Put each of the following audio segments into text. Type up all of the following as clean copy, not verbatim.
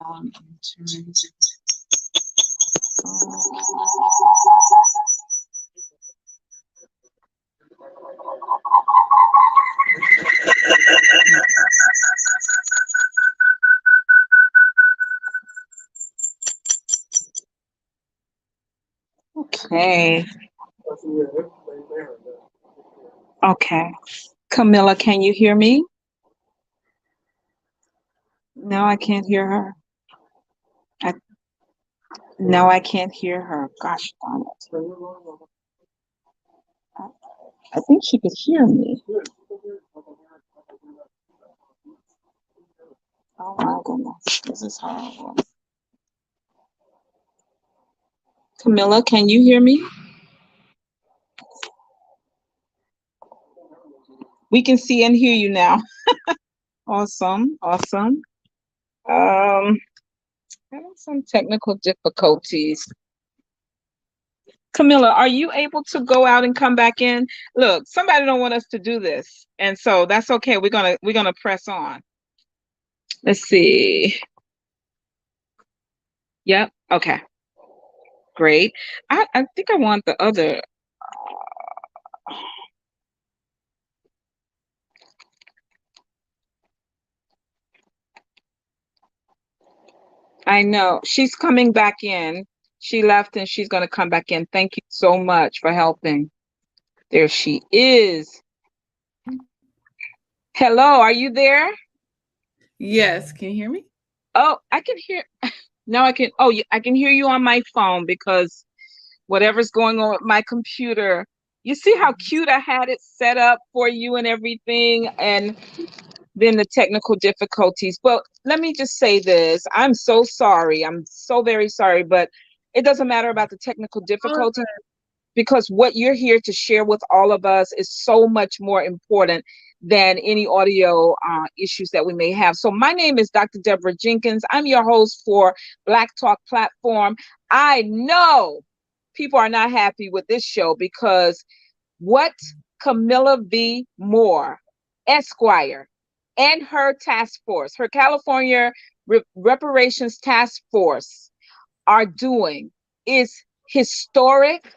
Entering. Okay. Okay. Kamilah, can you hear me? No, I can't hear her. I, no, I can't hear her. Gosh darn it. I think she could hear me. Oh my goodness. This is horrible. Kamilah, can you hear me? We can see and hear you now. Awesome. Awesome. Having some technical difficulties. Kamilah, are you able to go out and come back in? Look, somebody don't want us to do this, and so that's okay. We're gonna press on. Let's see. Yep. Okay. Great. I think I want the other. I know she's coming back in. She left and she's gonna come back in. Thank you so much for helping. There she is. Hello, are you there? Yes, can you hear me? Oh, I can hear. Now I can. Oh, I can hear you on my phone because whatever's going on with my computer. You see how cute I had it set up for you and everything, and then the technical difficulties. Well, let me just say this. I'm so sorry. I'm so very sorry, but it doesn't matter about the technical difficulties because what you're here to share with all of us is so much more important than any audio issues that we may have. So my name is Dr. Deborah Jenkins. I'm your host for Black Talk Platform. I know people are not happy with this show because what Kamilah V. Moore, Esquire, and her task force, her California Reparations Task Force, are doing is historic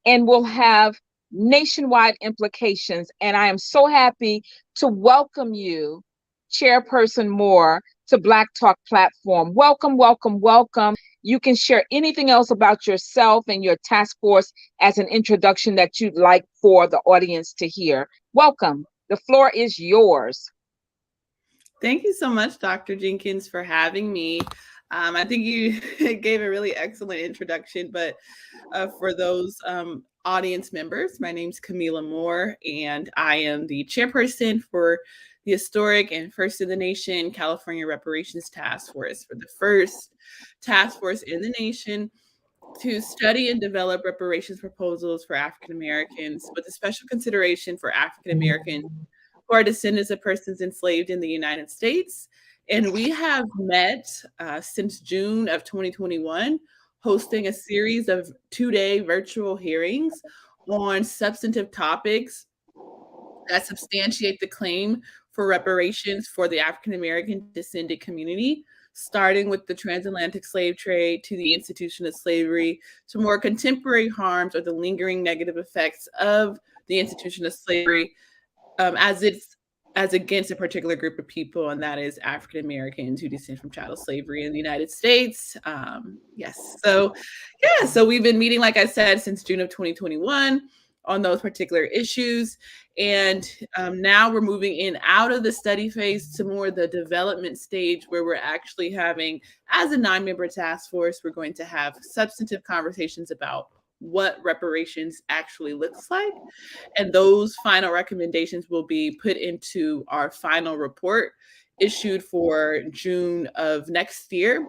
and will have nationwide implications. And I am so happy to welcome you, Chairperson Moore, to Black Talk Platform. Welcome, welcome, welcome. You can share anything else about yourself and your task force as an introduction that you'd like for the audience to hear. Welcome. The floor is yours. Thank you so much, Dr. Jenkins, for having me. I think you gave a really excellent introduction, but for those audience members, my name's Kamilah Moore, and I am the chairperson for the historic and first in the nation California Reparations Task Force, for the first task force in the nation to study and develop reparations proposals for African Americans, with a special consideration for African Americans who are descendants of persons enslaved in the United States. And we have met since June of 2021, hosting a series of 2-day virtual hearings on substantive topics that substantiate the claim for reparations for the African American descendant community, starting with the transatlantic slave trade to the institution of slavery to more contemporary harms or the lingering negative effects of the institution of slavery as against a particular group of people, and that is African Americans who descend from chattel slavery in the United States. Yes, so yeah, so we've been meeting, like I said, since June of 2021 on those particular issues, and now we're moving in out of the study phase to more the development stage, where we're actually having, as a 9-member task force, we're going to have substantive conversations about what reparations actually looks like. And those final recommendations will be put into our final report issued for June of next year.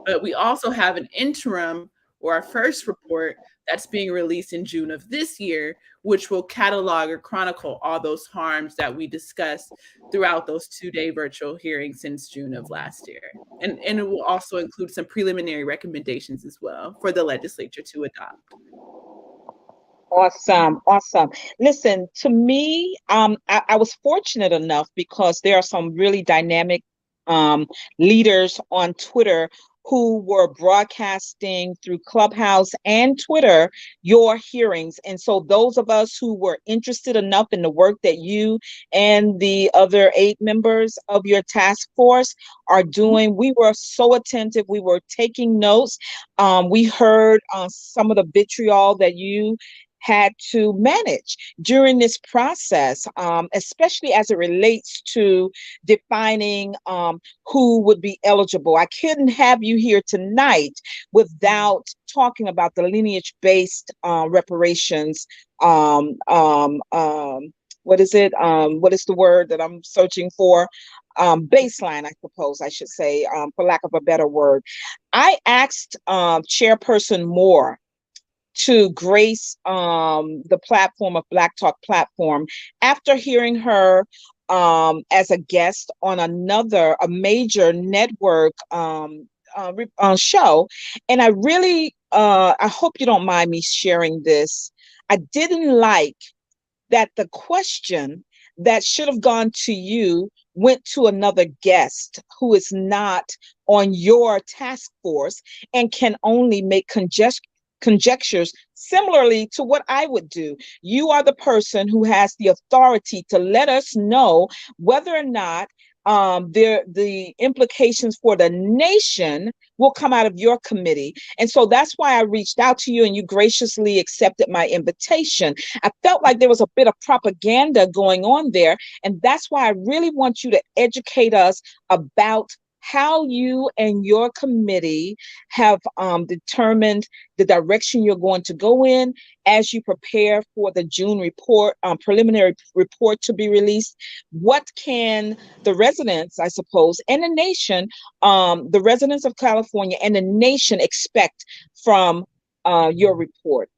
But we also have an interim, or our first report, that's being released in June of this year, which will catalog or chronicle all those harms that we discussed throughout those 2-day virtual hearings since June of last year. And it will also include some preliminary recommendations as well for the legislature to adopt. Awesome, awesome. Listen, to me, I was fortunate enough because there are some really dynamic leaders on Twitter who were broadcasting through Clubhouse and Twitter your hearings. And so those of us who were interested enough in the work that you and the other 8 members of your task force are doing, we were so attentive. We were taking notes. We heard some of the vitriol that you had to manage during this process, especially as it relates to defining who would be eligible. I couldn't have you here tonight without talking about the lineage-based reparations. What is it? What is the word that I'm searching for? Baseline, I suppose I should say, for lack of a better word. I asked Chairperson Moore to grace the platform of Black Talk platform after hearing her as a guest on a major network show. And I really, I hope you don't mind me sharing this. I didn't like that the question that should have gone to you went to another guest who is not on your task force and can only make conjectures similarly to what I would do. You are the person who has the authority to let us know whether or not the implications for the nation will come out of your committee. And so that's why I reached out to you and you graciously accepted my invitation. I felt like there was a bit of propaganda going on there. And that's why I really want you to educate us about how you and your committee have determined the direction you're going to go in as you prepare for the June report, preliminary report to be released. What can the residents, I suppose, and the nation, the residents of California and the nation expect from your report?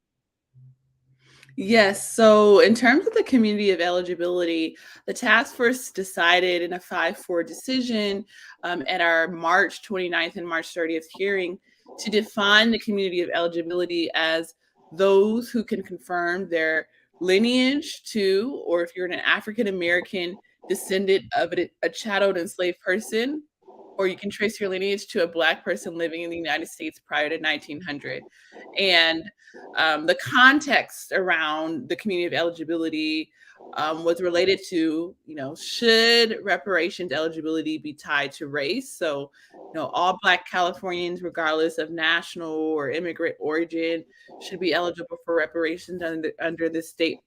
Yes. So, in terms of the community of eligibility, the task force decided in a 5-4 decision at our March 29th and March 30th hearing to define the community of eligibility as those who can confirm their lineage to, or if you're an African American descendant of a chattel enslaved person, or you can trace your lineage to a Black person living in the United States prior to 1900. And the context around the community of eligibility was related to, should reparations eligibility be tied to race? So, all Black Californians, regardless of national or immigrant origin, should be eligible for reparations under the state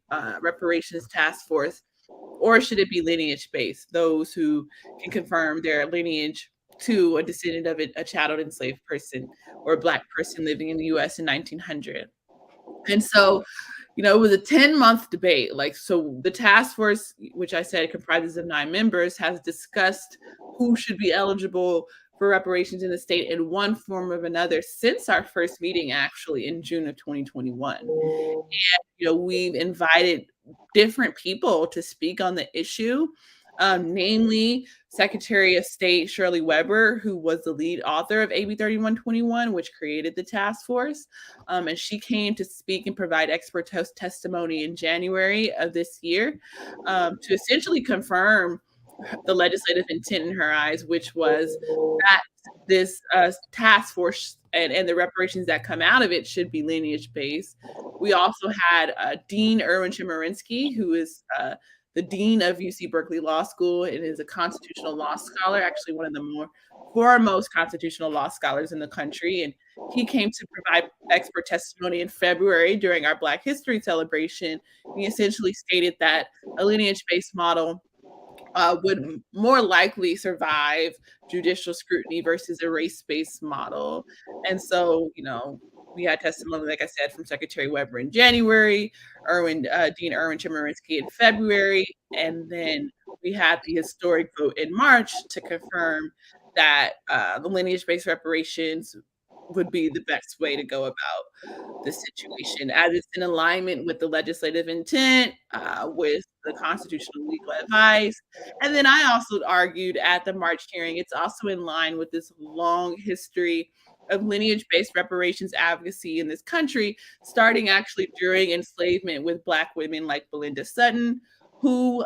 reparations task force, or should it be lineage based? Those who can confirm their lineage to a descendant of a chattel enslaved person or a Black person living in the US in 1900. And so, it was a 10-month debate. So the task force, which I said comprises of 9 members, has discussed who should be eligible for reparations in the state in one form or another since our first meeting, actually, in June of 2021. And, we've invited different people to speak on the issue, namely Secretary of State Shirley Weber, who was the lead author of AB 3121, which created the task force. And she came to speak and provide expert testimony in January of this year to essentially confirm the legislative intent in her eyes, which was that this task force and the reparations that come out of it should be lineage based. We also had Dean Erwin Chemerinsky, who is the dean of UC Berkeley Law School and is a constitutional law scholar, actually one of the more foremost constitutional law scholars in the country. And he came to provide expert testimony in February during our Black History celebration. He essentially stated that a lineage-based model would more likely survive judicial scrutiny versus a race-based model. And so, we had testimony, like I said, from Secretary Weber in January, Dean Erwin Chemerinsky in February, and then we had the historic vote in March to confirm that the lineage-based reparations would be the best way to go about the situation, as it's in alignment with the legislative intent, with the constitutional legal advice. And then I also argued at the March hearing, it's also in line with this long history of lineage-based reparations advocacy in this country, starting actually during enslavement with Black women like Belinda Sutton, who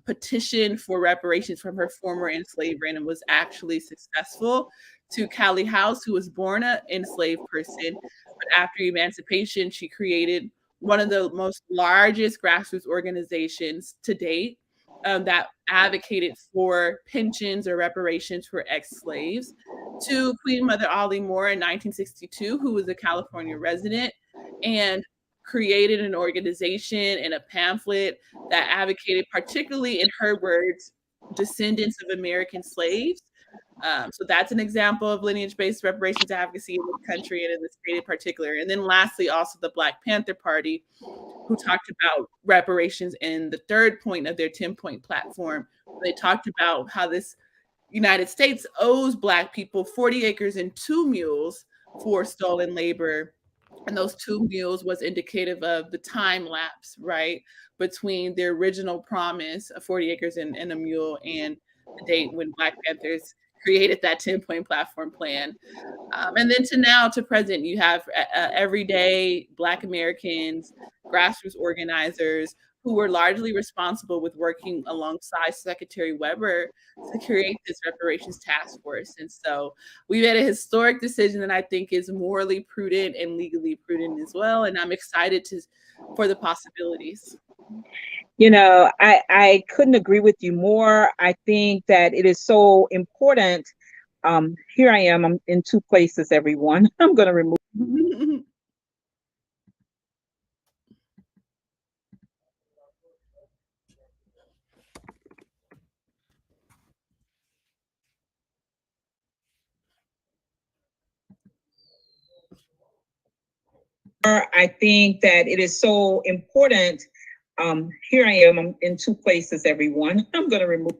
petitioned for reparations from her former enslaver and was actually successful, to Callie House, who was born an enslaved person, but after emancipation, she created one of the most largest grassroots organizations to date, that advocated for pensions or reparations for ex-slaves, to Queen Mother Ollie Moore in 1962, who was a California resident and created an organization and a pamphlet that advocated, particularly in her words, descendants of American slaves. So that's an example of lineage-based reparations advocacy in this country and in the state in particular. And then lastly, also the Black Panther Party, who talked about reparations in the third point of their 10-point platform. They talked about how this United States owes Black people 40 acres and 2 mules for stolen labor. And those 2 mules was indicative of the time lapse, right, between the original promise of 40 acres and a mule and the date when Black Panthers created that 10-point platform plan. And then to now to present, you have everyday Black Americans, grassroots organizers who were largely responsible with working alongside Secretary Weber to create this reparations task force. And so we made a historic decision that I think is morally prudent and legally prudent as well. And I'm excited for the possibilities. I couldn't agree with you more. I think that it is so important. Here I am. I'm in two places, everyone. I'm going to remove. I think that it is so important. Here I am. I'm in two places, everyone. I'm going to remove.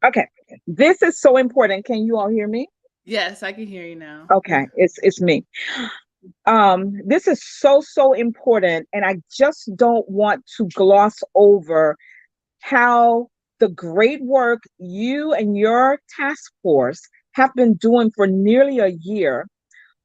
Okay, this is so important. Can you all hear me? Yes, I can hear you now. Okay, it's me. This is so important, and I just don't want to gloss over how the great work you and your task force have been doing for nearly a year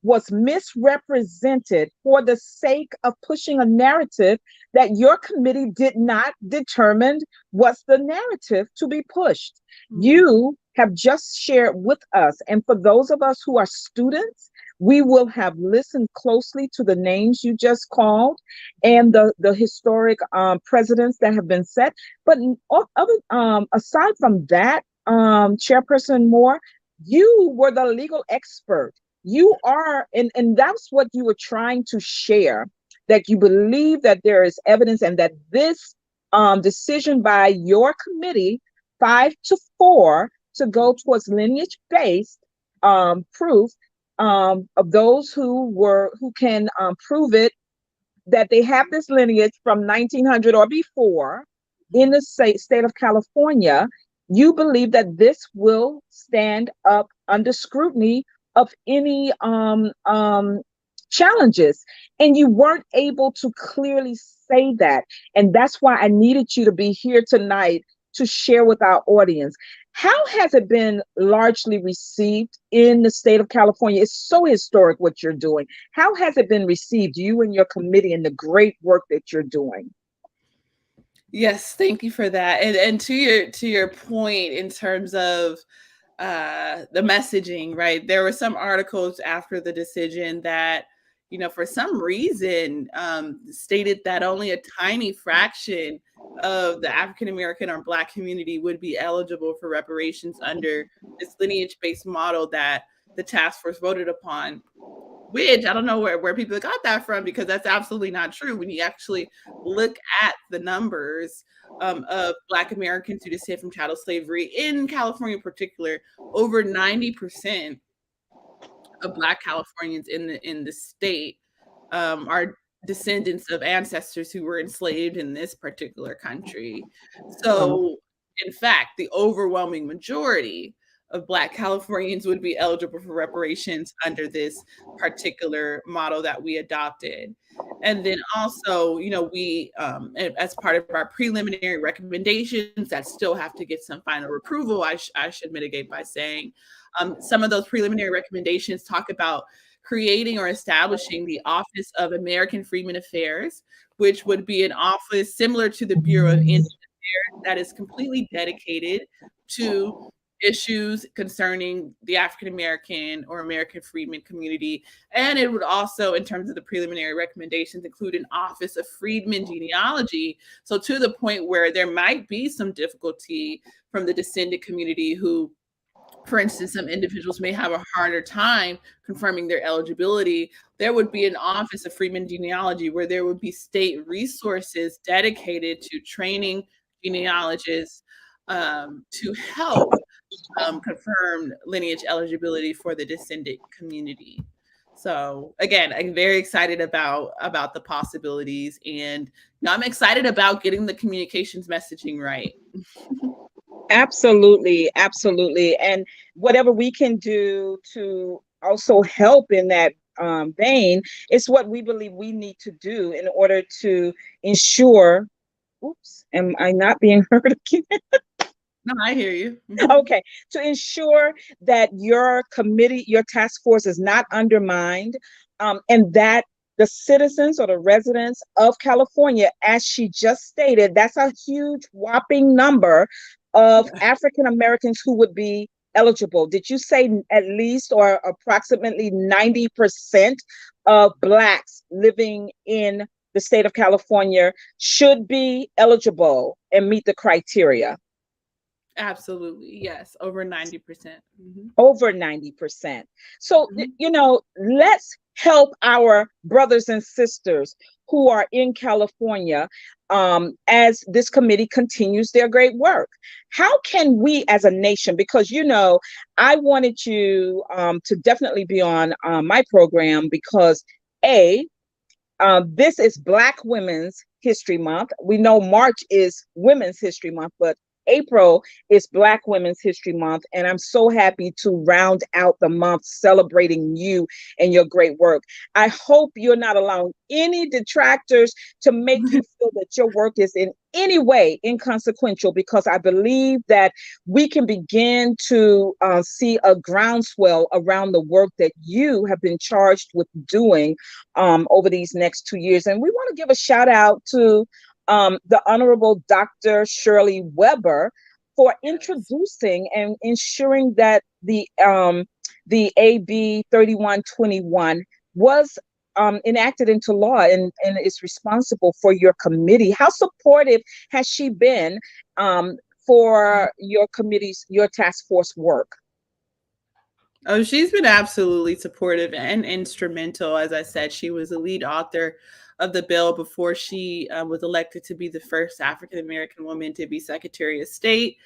was misrepresented for the sake of pushing a narrative that your committee did not determine was the narrative to be pushed. You have just shared with us, and for those of us who are students, we will have listened closely to the names you just called and the historic presidents that have been set. But aside from that, Chairperson Moore, you were the legal expert. You are, and that's what you were trying to share, that you believe that there is evidence and that this decision by your committee, 5-4, to go towards lineage-based proof of those who can prove it, that they have this lineage from 1900 or before in the state of California. You believe that this will stand up under scrutiny of any challenges, and you weren't able to clearly say that. And that's why I needed you to be here tonight to share with our audience. How has it been largely received in the state of California? It's so historic what you're doing. How has it been received, you and your committee, and the great work that you're doing? Yes, thank you for that. And to your point in terms of the messaging, right? There were some articles after the decision that, for some reason, stated that only a tiny fraction of the African American or Black community would be eligible for reparations under this lineage-based model that the task force voted upon. Which I don't know where people got that from, because that's absolutely not true. When you actually look at the numbers of Black Americans who descend from chattel slavery in California in particular, over 90% of Black Californians in the state are descendants of ancestors who were enslaved in this particular country. So, in fact, the overwhelming majority of Black Californians would be eligible for reparations under this particular model that we adopted. And then also, we, as part of our preliminary recommendations that still have to get some final approval, I should mitigate by saying some of those preliminary recommendations talk about creating or establishing the Office of American Freedmen Affairs, which would be an office similar to the Bureau of Indian Affairs that is completely dedicated to issues concerning the African American or American freedmen community. And it would also, in terms of the preliminary recommendations, include an Office of Freedmen Genealogy. So to the point where there might be some difficulty from the descendant community who, for instance, some individuals may have a harder time confirming their eligibility, there would be an Office of Freedmen Genealogy where there would be state resources dedicated to training genealogists to help confirm lineage eligibility for the descendant community. So again, I'm very excited about the possibilities, and I'm excited about getting the communications messaging right. Absolutely, absolutely. And whatever we can do to also help in that vein is what we believe we need to do in order to ensure. Oops, am I not being heard again? No, I hear you. Okay, to ensure that your committee, your task force is not undermined, and that the citizens or the residents of California, as she just stated, that's a huge whopping number of Yeah. African Americans who would be eligible. Did you say at least or approximately 90% of Blacks living in the state of California should be eligible and meet the criteria? Absolutely. Yes. Over 90%. Over 90%. So, Mhm. let's help our brothers and sisters who are in California as this committee continues their great work. How can we as a nation, because, I wanted you to definitely be on my program because, A, this is Black Women's History Month. We know March is Women's History Month, but April is Black Women's History Month. And I'm so happy to round out the month celebrating you and your great work. I hope you're not allowing any detractors to make you feel that your work is in any way inconsequential, because I believe that we can begin to see a groundswell around the work that you have been charged with doing over these next 2 years. And we want to give a shout out to the Honorable Dr. Shirley Weber for introducing and ensuring that the AB 3121 was enacted into law and is responsible for your committee. How supportive has she been for your committee's, your task force work? Oh, she's been absolutely supportive and instrumental. As I said, she was the lead author of the bill before she was elected to be the first African American woman to be Secretary of State.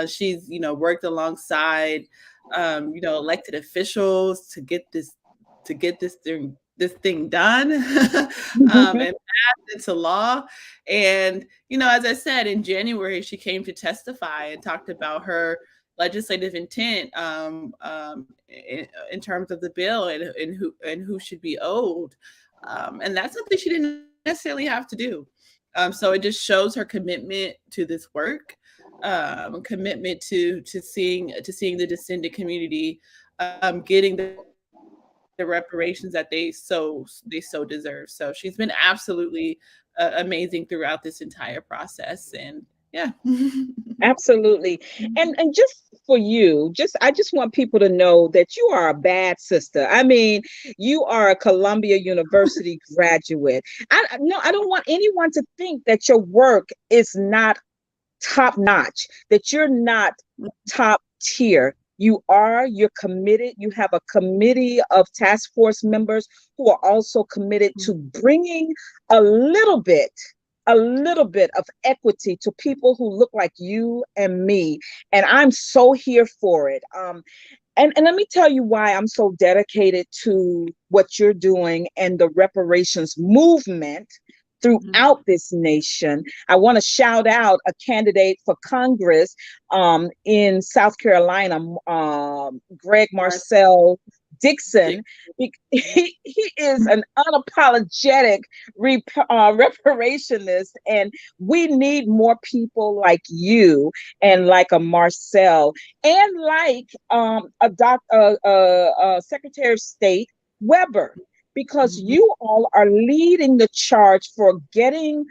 She's, worked alongside, elected officials to get this thing done and passed into law. And as I said, in January, she came to testify and talked about her legislative intent in terms of the bill and who should be owed, and that's something she didn't necessarily have to do. So it just shows her commitment to this work, commitment to seeing the descendant community getting the reparations that they so deserve. So she's been absolutely amazing throughout this entire process, and yeah. Absolutely. And just for you, I just want people to know that you are a bad sister. I mean, you are a Columbia University graduate. No, I don't want anyone to think that your work is not top notch, that you're not top tier. You're committed. You have a committee of task force members who are also committed to bringing a little bit of equity to people who look like you and me. And I'm so here for it. And let me tell you why I'm so dedicated to what you're doing and the reparations movement Mhm. throughout this nation. I want to shout out a candidate for Congress in South Carolina, Greg Martha Marcel Dixon. Dick. He is an unapologetic reparationist, and we need more people like you and like a Marcel and like Secretary of State Weber, because Mhm. you all are leading the charge for getting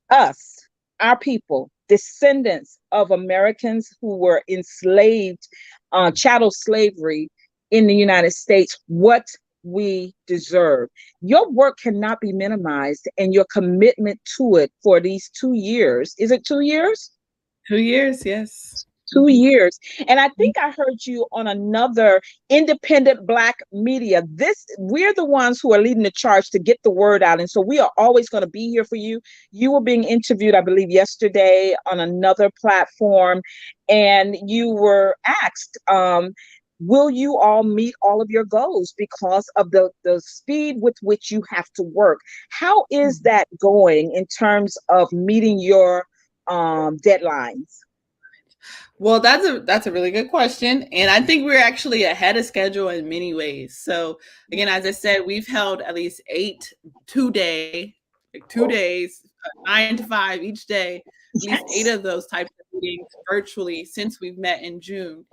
us, our people, descendants of Americans who were enslaved, chattel slavery in the United States, what we deserve. Your work cannot be minimized, and your commitment to it for these 2 years. Is it 2 years? 2 years, yes. 2 years. And I think I heard you on another independent Black media. We're the ones who are leading the charge to get the word out. And so we are always going to be here for you. You were being interviewed, I believe, yesterday on another platform, and you were asked, will you all meet all of your goals because of the speed with which you have to work? How is Mhm. that going in terms of meeting your deadlines? Well, that's a really good question, and I think we're actually ahead of schedule in many ways. So, again, as I said, we've held at least 8 2 day, like 2 days, 9 to 5 each day, at least eight Yes. of those types of meetings virtually since we've met in June,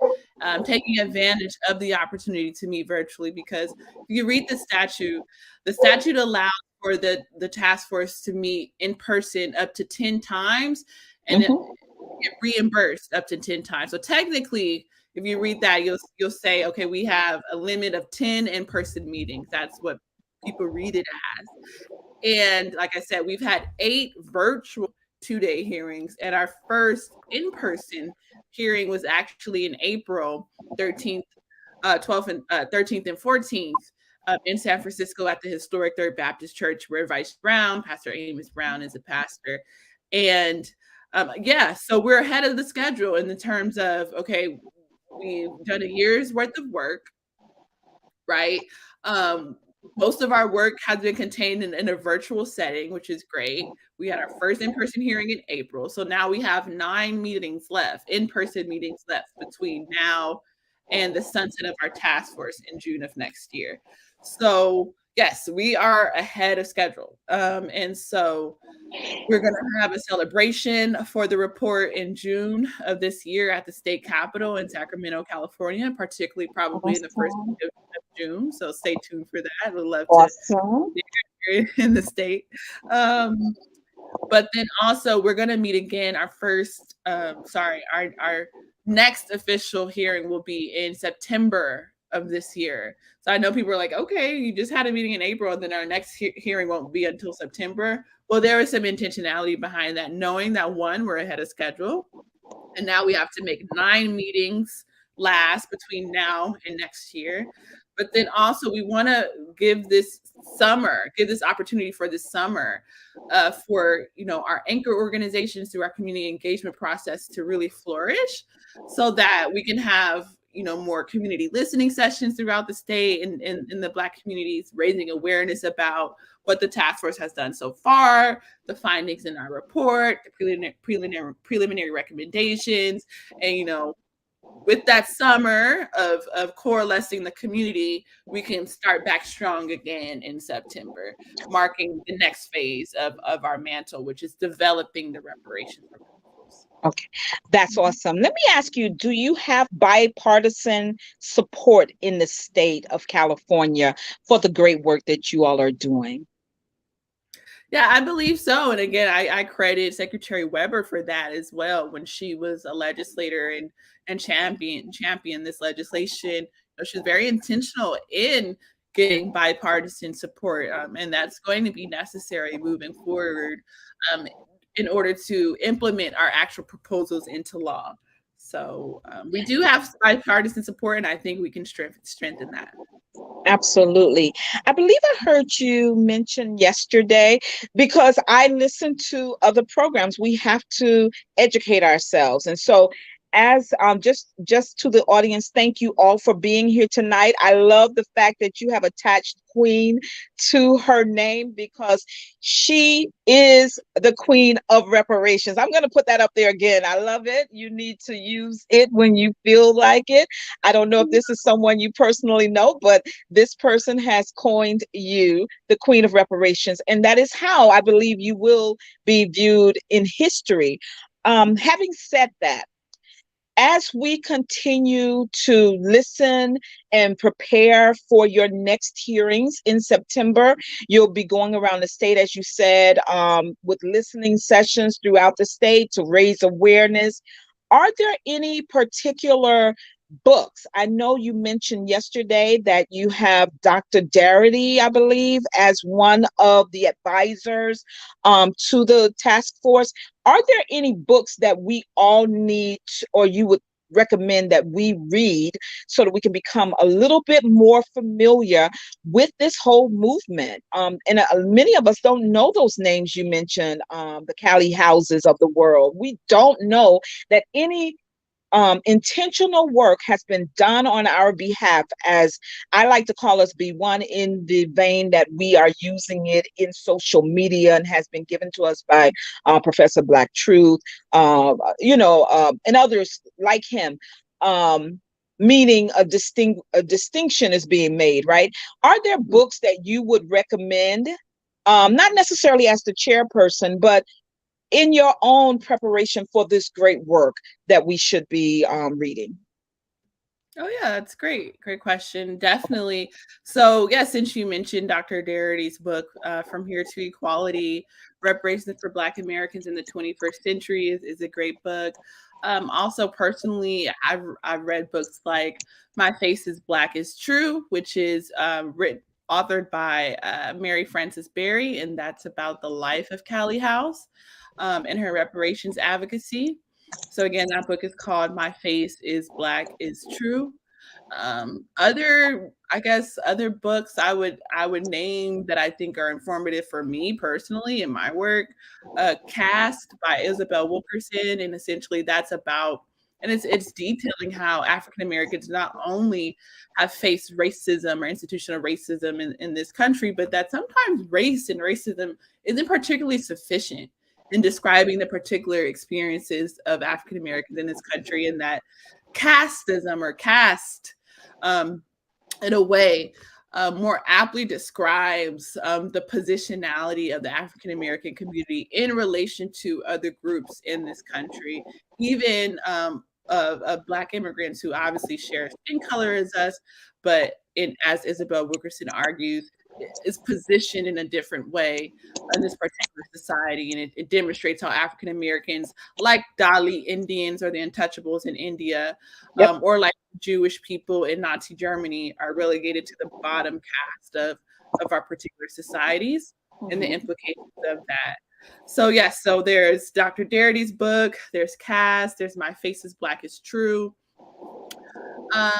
taking advantage of the opportunity to meet virtually. Because if you read the statute allows for the task force to meet in person up to 10 times, and Mhm. get reimbursed up to 10 times. So technically, if you read that, you'll say, okay, we have a limit of 10 in-person meetings. That's what people read it as. And like I said, we've had 8 virtual 2 day hearings, and our first in-person hearing was actually in April 13th, 12th, and 13th and 14th. In San Francisco at the historic Third Baptist Church, where Vice Brown, Pastor Amos Brown, is a pastor. And yeah, so we're ahead of the schedule in the terms of, okay, we've done a year's worth of work, right? Um, Most of our work has been contained in a virtual setting, which is great. We had our first in-person hearing in April. So now we have 9 meetings left, in-person meetings left between now and the sunset of our task force in June of next year. So yes, we are ahead of schedule. And so we're going to have a celebration for the report in June of this year at the state capitol in Sacramento, California, particularly probably in the first Awesome. week of June. So stay tuned for that. We'd love to Awesome. be here in the state. Um, but then also we're going to meet again. Our next official hearing will be in September of this year. So I know people are like, okay, you just had a meeting in April, and then our next hearing won't be until September. Well, there is some intentionality behind that, knowing that one, we're ahead of schedule, and now we have to make 9 meetings last between now and next year. But then also we want to give this opportunity for this summer, for our anchor organizations through our community engagement process to really flourish, so that we can have more community listening sessions throughout the state and in the Black communities, raising awareness about what the task force has done so far, the findings in our report, the preliminary recommendations, and with that summer of coalescing the community, we can start back strong again in September, marking the next phase of our mantle, which is developing the reparations proposals. Okay, that's awesome. Let me ask you, do you have bipartisan support in the state of California for the great work that you all are doing? Yeah, I believe so. And again, I credit Secretary Weber for that as well. When she was a legislator and champion this legislation, she was very intentional in getting bipartisan support, and that's going to be necessary moving forward, um, in order to implement our actual proposals into law. So we do have bipartisan support, and I think we can strengthen that. Absolutely. I believe I heard you mention yesterday, because I listen to other programs. We have to educate ourselves. And so as just to the audience, thank you all for being here tonight. I love the fact that you have attached Queen to her name, because she is the Queen of Reparations. I'm going to put that up there again. I love it. You need to use it when you feel like it. I don't know if this is someone you personally know, but this person has coined you the Queen of Reparations, and that is how I believe you will be viewed in history. Having said that, as we continue to listen and prepare for your next hearings in September, you'll be going around the state, as you said, with listening sessions throughout the state to raise awareness. Are there any particular books? I know you mentioned yesterday that you have Dr. Darity, I believe, as one of the advisors to the task force. Are there any books that we all need, or you would recommend that we read, so that we can become a little bit more familiar with this whole movement? And many of us don't know those names you mentioned, the Cali houses of the world. We don't know that any intentional work has been done on our behalf, as I like to call us B1, in the vein that we are using it in social media, and has been given to us by Professor Black Truth, and others like him. Meaning a distinction is being made, right? Are there books that you would recommend, not necessarily as the chairperson, but in your own preparation for this great work, that we should be reading? Oh yeah, that's great. Great question. Definitely. So yeah, since you mentioned Dr. Darity's book, From Here to Equality, Reparations for Black Americans in the 21st Century is a great book. Also personally, I've read books like My Face is Black is True, which is written authored by Mary Frances Berry, and that's about the life of Callie House and her reparations advocacy. So again, that book is called My Face is Black is True. I guess other books I would name that I think are informative for me personally in my work. Cast by Isabel Wilkerson, and essentially that's about, and it's detailing how African Americans not only have faced racism or institutional racism in this country, but that sometimes race and racism isn't particularly sufficient in describing the particular experiences of African Americans in this country, and that casteism or caste, um, in a way, more aptly describes the positionality of the African American community in relation to other groups in this country, even of Black immigrants who obviously share skin color as us, but as Isabel Wilkerson argues, is positioned in a different way in this particular society. And it demonstrates how African Americans, like Dali Indians or the Untouchables in India, Yep. or like Jewish people in Nazi Germany, are relegated to the bottom caste of our particular societies, and the implications of that. So yes, so there's Dr. Darity's book, there's Caste, there's My Face is Black is True. I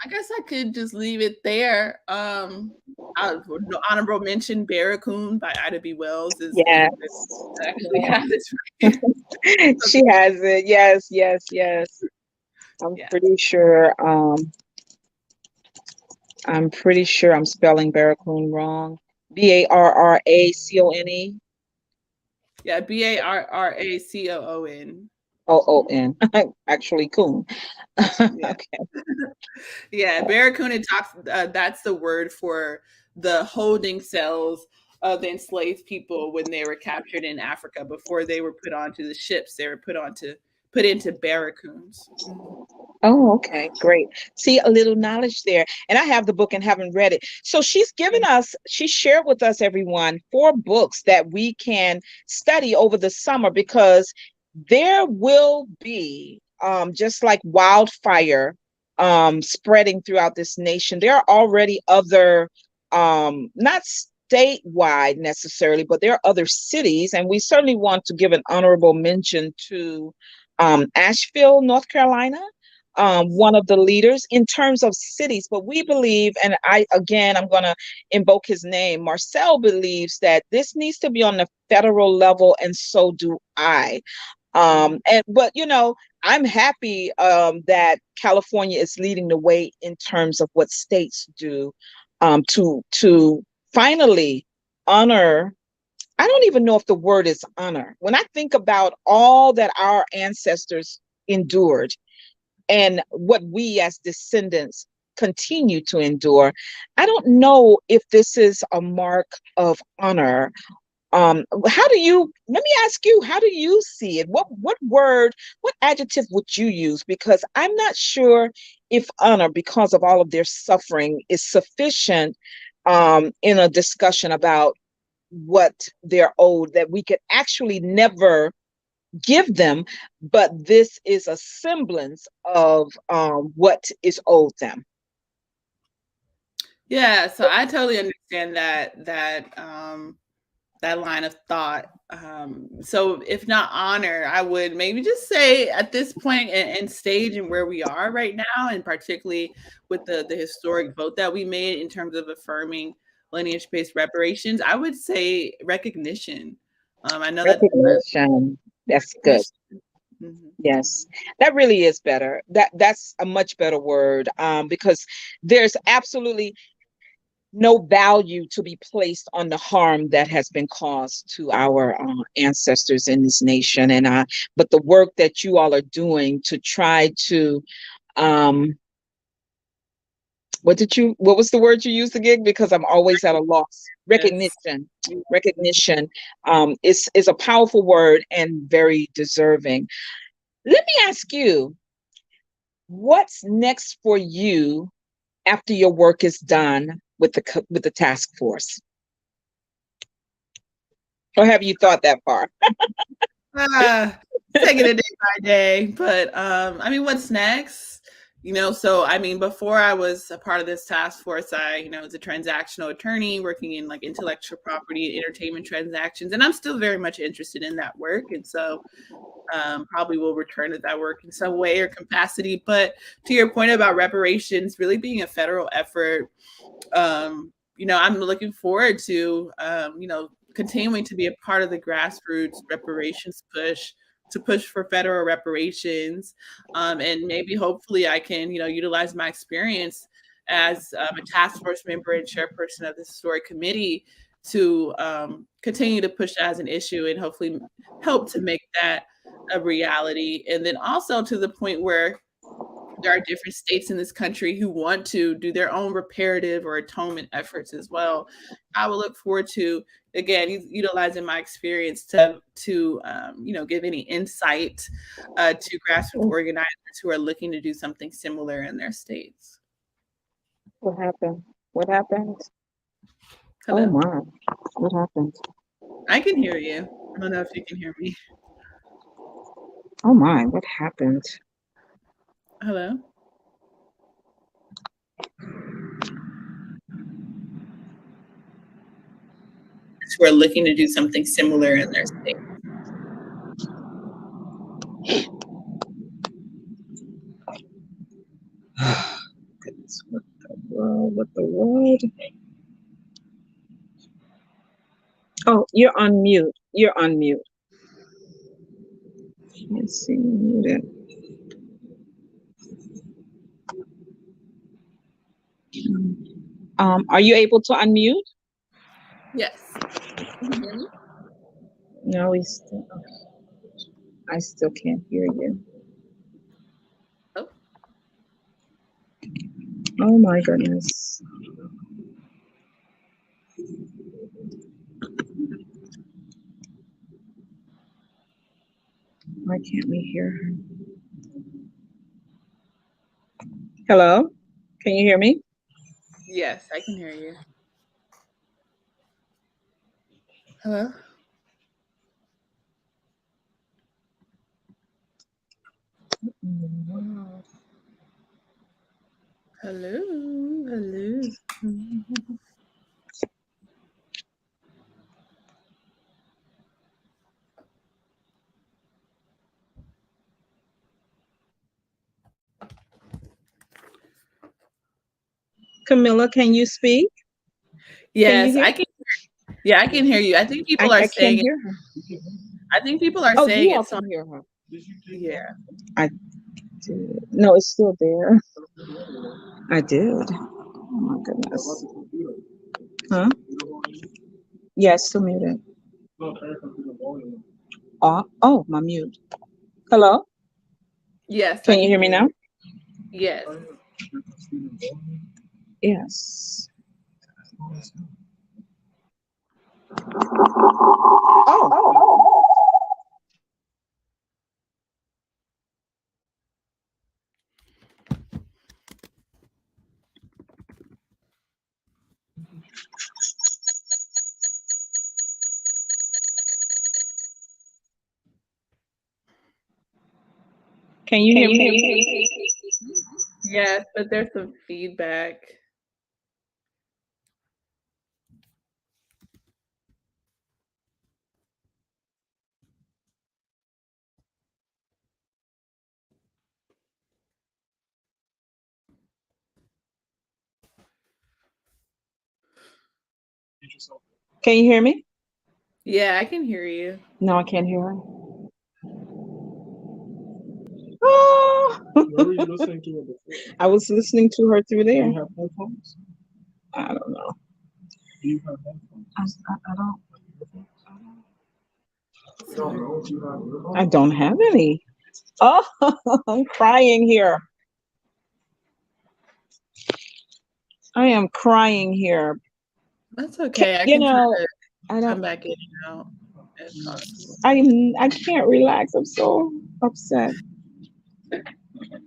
guess I could just leave it there. Honorable mention Barracoon by Ida B. Wells is Yes. actually has this right. She has it. Yes, yes, yes. I'm Yeah. pretty sure. I'm pretty sure I'm spelling Barracoon wrong. Barracone. Yeah, Barracoon. OON. Actually, coon. Yeah. Okay. Yeah, Barracoon, it talks, that's the word for the holding cells of the enslaved people when they were captured in Africa. Before they were put onto the ships, they were put into barracoons. Oh, okay, great. See, a little knowledge there. And I have the book and haven't read it. So she shared with us, everyone, 4 books that we can study over the summer, because there will be, just like wildfire, spreading throughout this nation. There are already other, not statewide necessarily, but there are other cities, and we certainly want to give an honorable mention to Asheville, North Carolina, one of the leaders in terms of cities. But we believe, and I'm going to invoke his name, Marcel believes that this needs to be on the federal level, and so do I. And but I'm happy that California is leading the way in terms of what states do to finally honor. I don't even know if the word is honor. When I think about all that our ancestors endured and what we as descendants continue to endure, I don't know if this is a mark of honor. How do you, let me ask you, how do you see it? What word, what adjective would you use? Because I'm not sure if honor, because of all of their suffering, is sufficient in a discussion about what they're owed, that we could actually never give them, but this is a semblance of what is owed them. Yeah, so I totally understand that line of thought. So if not honor, I would maybe just say at this point and stage and where we are right now, and particularly with the historic vote that we made in terms of affirming lineage-based reparations, I would say recognition. I know that Recognition. That's good. recognition. Mhm. Yes, that really is better. That's a much better word, because there's absolutely no value to be placed on the harm that has been caused to our ancestors in this nation. And but the work that you all are doing to try to, um, what was the word you used again? Because I'm always at a loss. Yes. Recognition. Recognition is a powerful word and very deserving. Let me ask you, what's next for you after your work is done with the task force? Or have you thought that far? Ah, taking it day by day. But I mean, what's next? So I mean, before I was a part of this task force, I was a transactional attorney working in like intellectual property, entertainment transactions, and I'm still very much interested in that work. And so probably will return to that work in some way or capacity. But to your point about reparations really being a federal effort, I'm looking forward to, continuing to be a part of the grassroots reparations push to push for federal reparations. And maybe hopefully I can, utilize my experience as a task force member and chairperson of the historic committee to continue to push that as an issue and hopefully help to make that a reality. And then also to the point where there are different states in this country who want to do their own reparative or atonement efforts as well. I will look forward to again utilizing my experience to give any insight to grassroots organizers who are looking to do something similar in their states. What happened? What happened? Oh Hello, my, what happened? I can hear you. I don't know if you can hear me. Oh my, what happened? Hello. Who are looking to do something similar in their state. Goodness, what the world? What the world? Oh, you're on mute. You're on mute. Let's see, mute it. Are you able to unmute? Yes. Can you hear me? No, I still can't hear you. Oh. Oh my goodness. Why can't we hear her? Hello? Can you hear me? Yes, I can hear you. Hello? Wow. Hello? Hello? Camilla, can you speak? Can you Yes, hear? I can. Yeah, I can hear you. I think people are I can't saying hear her. I think people are Oh, saying you all it's on. can hear her. Yeah. I did. No, it's still there. I did. Oh my goodness. Huh? Yeah, it's still muted. Oh, my mute. Hello? Yes, I Can you can hear me hear you. now? Yes. Yes. Oh, can you hear me? Yes, but there's some feedback. Can you hear me? Yeah, I can hear you. No, I can't hear her. Oh. Where were you listening to her before? I was listening to her through there. Do you have headphones? I don't know. Do you have headphones? I don't. You don't know if you have earphones? I don't have any. Oh, I'm crying here. I am crying here. That's okay. I You can try know, to I come don't. back in and out if possible. I can't relax. I'm so upset.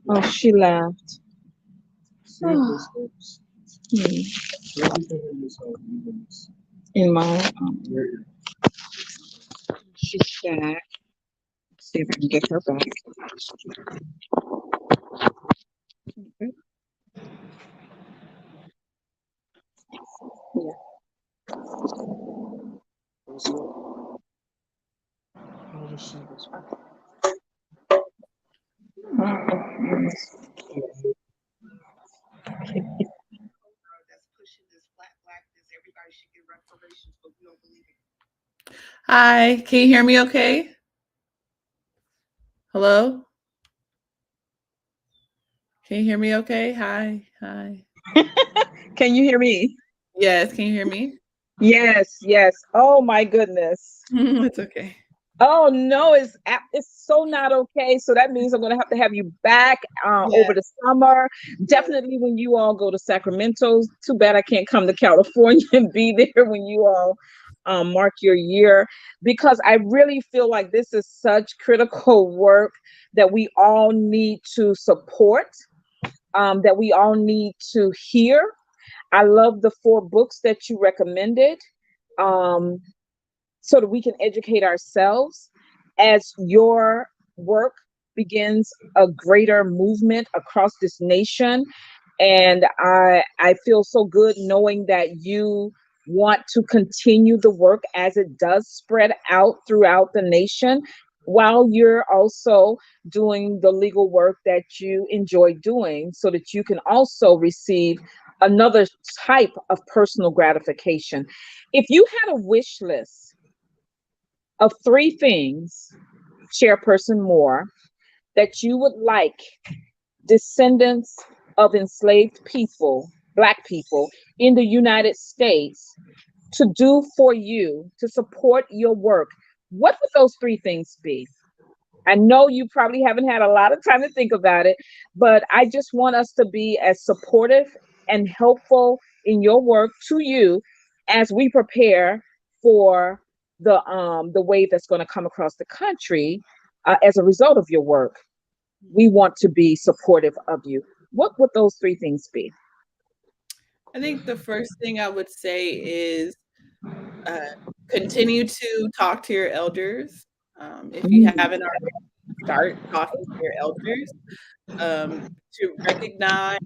Oh, she laughed. Hmm. In my she's back. See if I can get her back. Yeah. Hi, can you hear me okay? Hello? Can you hear me okay? Hi. Hi. Can you hear me? Yes, can you hear me? Yes, yes. Oh my goodness. It's okay. Oh no, it's so not okay. So that means I'm gonna have to have you back over Yes, the summer. yes. Definitely when you all go to Sacramento. Too bad I can't come to California and be there when you all mark your year, because I really feel like this is such critical work that we all need to support, that we all need to hear. I love the 4 books that you recommended. Um, so that we can educate ourselves as your work begins a greater movement across this nation. And I feel so good knowing that you want to continue the work as it does spread out throughout the nation, while you're also doing the legal work that you enjoy doing, so that you can also receive another type of personal gratification. If you had a wish list of 3 things, Chairperson Moore, that you would like descendants of enslaved people, Black people in the United States, to do for you to support your work, what would those 3 things be? I know you probably haven't had a lot of time to think about it, but I just want us to be as supportive and helpful in your work to you as we prepare for the wave that's going to come across the country as a result of your work. We want to be supportive of you. What would those 3 things be? I think the first thing I would say is uh, continue to talk to your elders. If you Mm. haven't already, start talking to your elders to recognize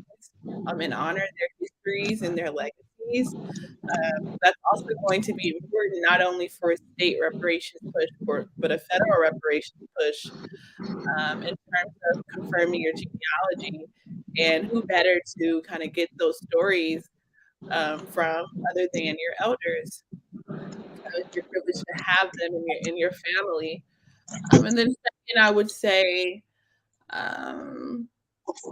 and honor their histories and their legacies. That's also going to be important not only for a state reparations push, but a federal reparations push in terms of confirming your genealogy. And who better to kind of get those stories from other than your elders? it's your privilege to have them in your family. And then second, I would say, um,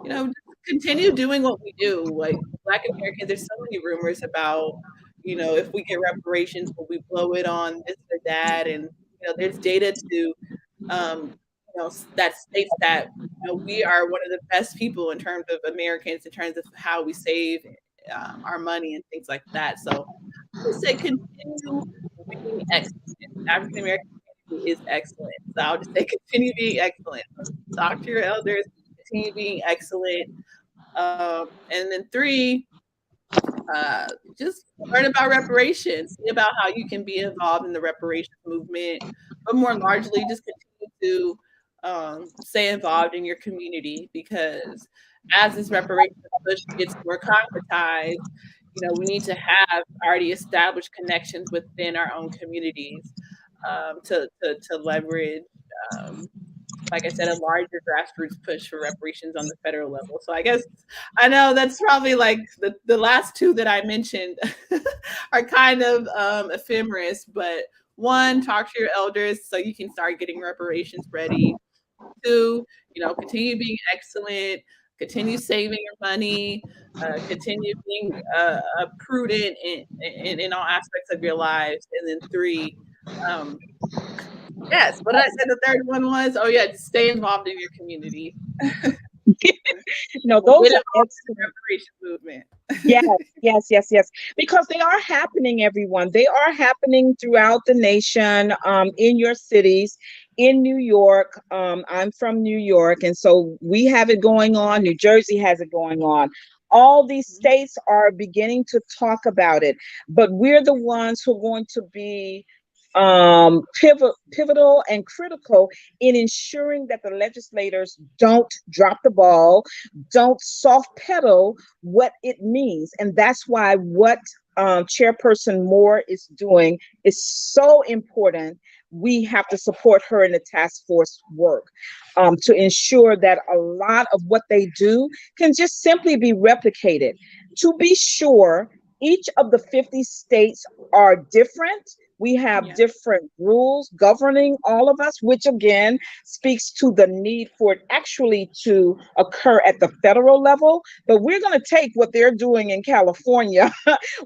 just continue doing what we do. Like Black Americans, there's so many rumors about, if we get reparations, will we blow it on this or that? And there's data to, um, that states that we are one of the best people in terms of Americans, in terms of how we save our money and things like that. So I would say continue being excellent. African American community is excellent. So I would just say continue being excellent. Talk to your elders, continue being excellent. And then three, just learn about reparations, see about how you can be involved in the reparations movement, but more largely, just continue to stay involved in your community, because as this reparations push gets more concretized, we need to have already established connections within our own communities to leverage. Um, like I said, a larger grassroots push for reparations on the federal level. So I guess I know that's probably like the last two that I mentioned are kind of ephemeris, but one, talk to your elders so you can start getting reparations ready. Two, continue being excellent, continue saving your money, continue being prudent in all aspects of your lives. And then three, um, yes, what did I say the third one was? Oh yeah, just stay involved in your community. No, We'll those get are involved in the excellent. reparation movement. Yes, yes, yes, yes. Because they are happening, everyone. They are happening throughout the nation, in your cities, in New York. I'm from New York, and so we have it going on. New Jersey has it going on. All these states are beginning to talk about it, but we're the ones who are going to be pivotal and critical in ensuring that the legislators don't drop the ball, don't soft pedal what it means. And that's why what Chairperson Moore is doing is so important. We have to support her in the task force work to ensure that a lot of what they do can just simply be replicated. To be sure, each of the 50 states are different. We have Yeah. different rules governing all of us, which again speaks to the need for it actually to occur at the federal level. But we're going to take what they're doing in California.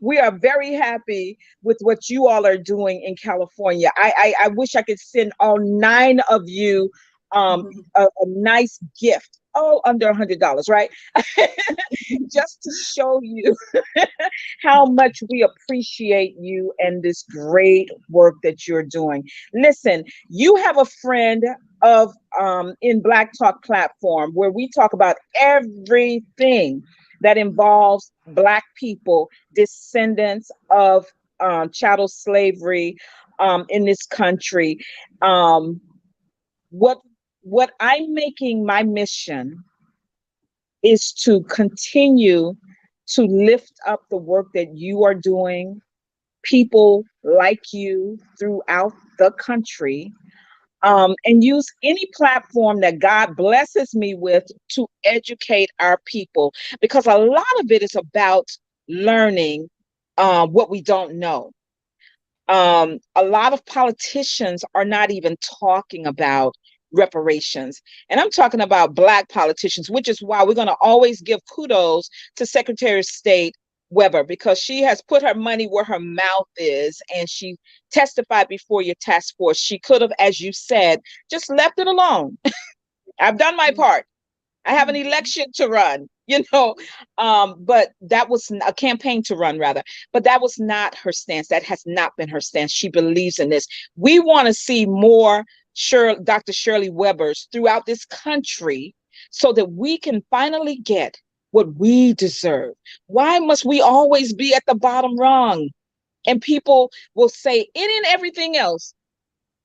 We are very happy with what you all are doing in California. I wish I could send all 9 of you a nice gift, all under $100, right? Just to show you how much we appreciate you and this great work that you're doing. Listen, you have a friend of in Black Talk platform where we talk about everything that involves Black people, descendants of chattel slavery in this country. Um, what what I'm making my mission is to continue to lift up the work that you are doing, people like you throughout the country, and use any platform that God blesses me with to educate our people, because a lot of it is about learning what we don't know. A lot of politicians are not even talking about reparations. And I'm talking about Black politicians, which is why we're going to always give kudos to Secretary of State Weber, because she has put her money where her mouth is and she testified before your task force. She could have, as you said, just left it alone. I've done my part. I have an election to run, but that was a campaign to run, rather. But that was not her stance. That has not been her stance. She believes in this. We want to see more Dr. Shirley Webbers throughout this country so that we can finally get what we deserve. Why must we always be at the bottom rung? And people will say any and everything else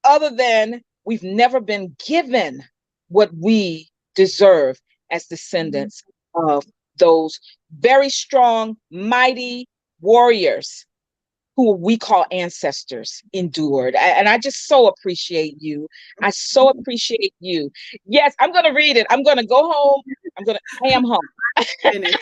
other than we've never been given what we deserve as descendants of those very strong, mighty warriors who we call ancestors endured. And I just so appreciate you. I so appreciate you. Yes, I'm going to read it. I'm going to go home. I am home. Finish.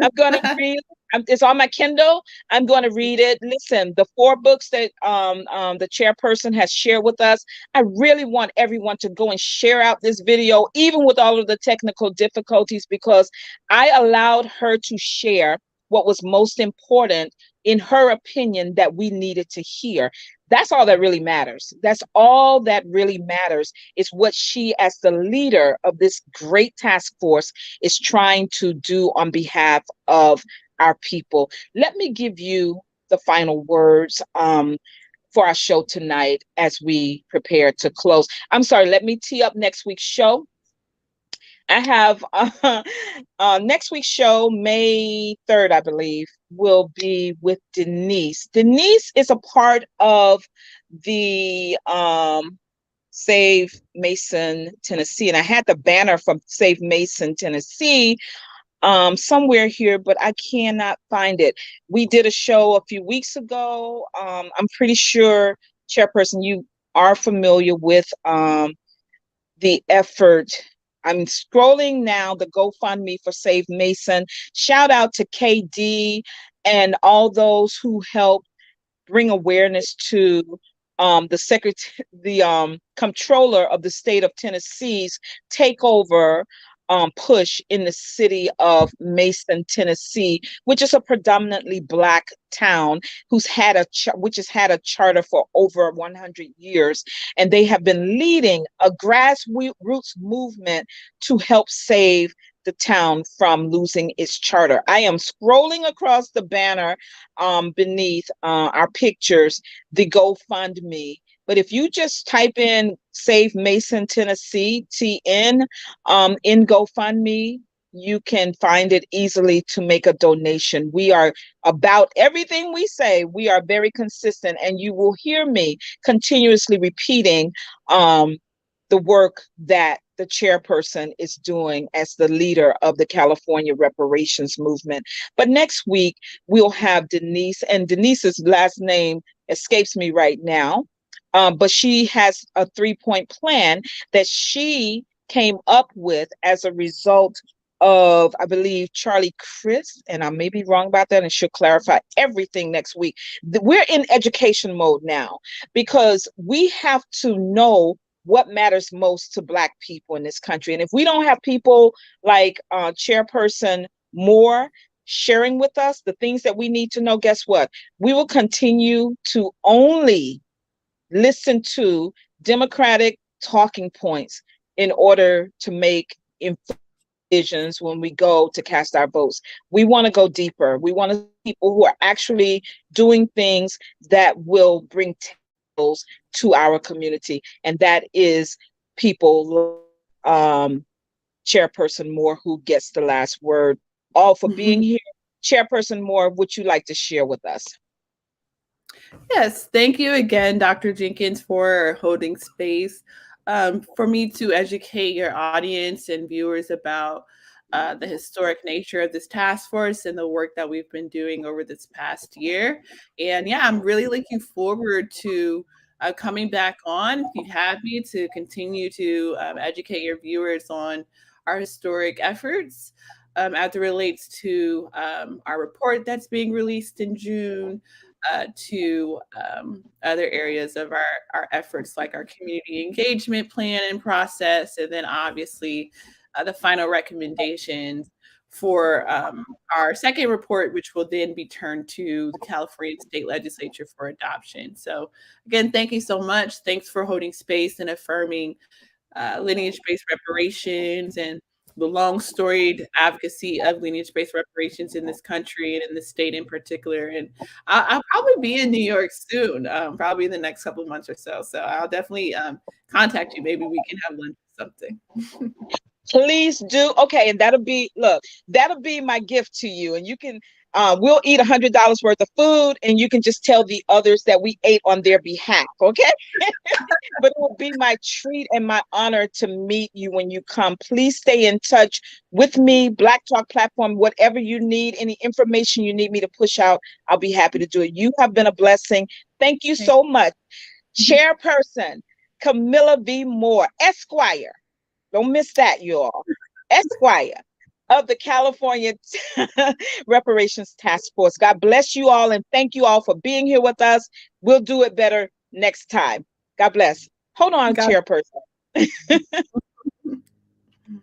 I'm going to read it. It's on my Kindle. I'm going to read it. Listen, the 4 books that the chairperson has shared with us, I really want everyone to go and share out this video, even with all of the technical difficulties, because I allowed her to share what was most important in her opinion that we needed to hear. That's all that really matters. That's all that really matters is what she, as the leader of this great task force, is trying to do on behalf of our people. Let me give you the final words for our show tonight as we prepare to close. I'm sorry, let me tee up next week's show. I have next week's show, May 3rd, I believe, will be with Denise. Denise is a part of the Save Mason, Tennessee. And I had the banner from Save Mason, Tennessee somewhere here, but I cannot find it. We did a show a few weeks ago. I'm pretty sure, Chairperson, you are familiar with the effort. I'm scrolling now, the GoFundMe for Save Mason. Shout out to KD and all those who helped bring awareness to the comptroller of the state of Tennessee's takeover push in the city of Mason, Tennessee, which is a predominantly Black town which has had a charter for over 100 years, and they have been leading a grassroots movement to help save the town from losing its charter. I am scrolling across the banner beneath our pictures, the GoFundMe. But if you just type in Save Mason, Tennessee, TN, in GoFundMe, you can find it easily to make a donation. We are about everything we say. We are very consistent, and you will hear me continuously repeating the work that the chairperson is doing as the leader of the California reparations movement. But next week, we'll have Denise, and Denise's last name escapes me right now. But she has a 3-point plan that she came up with as a result of, I believe, Charlie Chris, and I may be wrong about that, and she'll clarify everything next week. We're in education mode now because we have to know what matters most to Black people in this country. And if we don't have people like Chairperson Moore sharing with us the things that we need to know, guess what? We will continue to only listen to Democratic talking points in order to make informed decisions when we go to cast our votes. We want to go deeper. We want to see people who are actually doing things that will bring tables to our community, and that is people like Chairperson Moore, who gets the last word. All for being here. Chairperson Moore, would you like to share with us? Yes, thank you again, Dr. Jenkins, for holding space for me to educate your audience and viewers about the historic nature of this task force and the work that we've been doing over this past year. And yeah, I'm really looking forward to coming back on, if you'd have me, to continue to educate your viewers on our historic efforts as it relates to our report that's being released in June, to other areas of our efforts, like our community engagement plan and process, and then obviously the final recommendations for our second report, which will then be turned to the California State Legislature for adoption. So again, thank you so much. Thanks for holding space and affirming lineage-based reparations and the long storied advocacy of lineage-based reparations in this country and in the state in particular. And I'll probably be in New York soon, probably in the next couple of months or so. So I'll definitely contact you. Maybe we can have lunch or something. Please do. Okay, and that'll be my gift to you. And you can we'll eat $100 worth of food, and you can just tell the others that we ate on their behalf. Okay. But it will be my treat and my honor to meet you when you come. Please stay in touch with me, Black Talk Platform, whatever you need, any information you need me to push out, I'll be happy to do it. You have been a blessing. Thank you so much. Chairperson Kamilah V. Moore, Esquire. Don't miss that, you all. Esquire. of the California Reparations Task Force. God bless you all and thank you all for being here with us. We'll do it better next time. God bless. Hold on, God chairperson.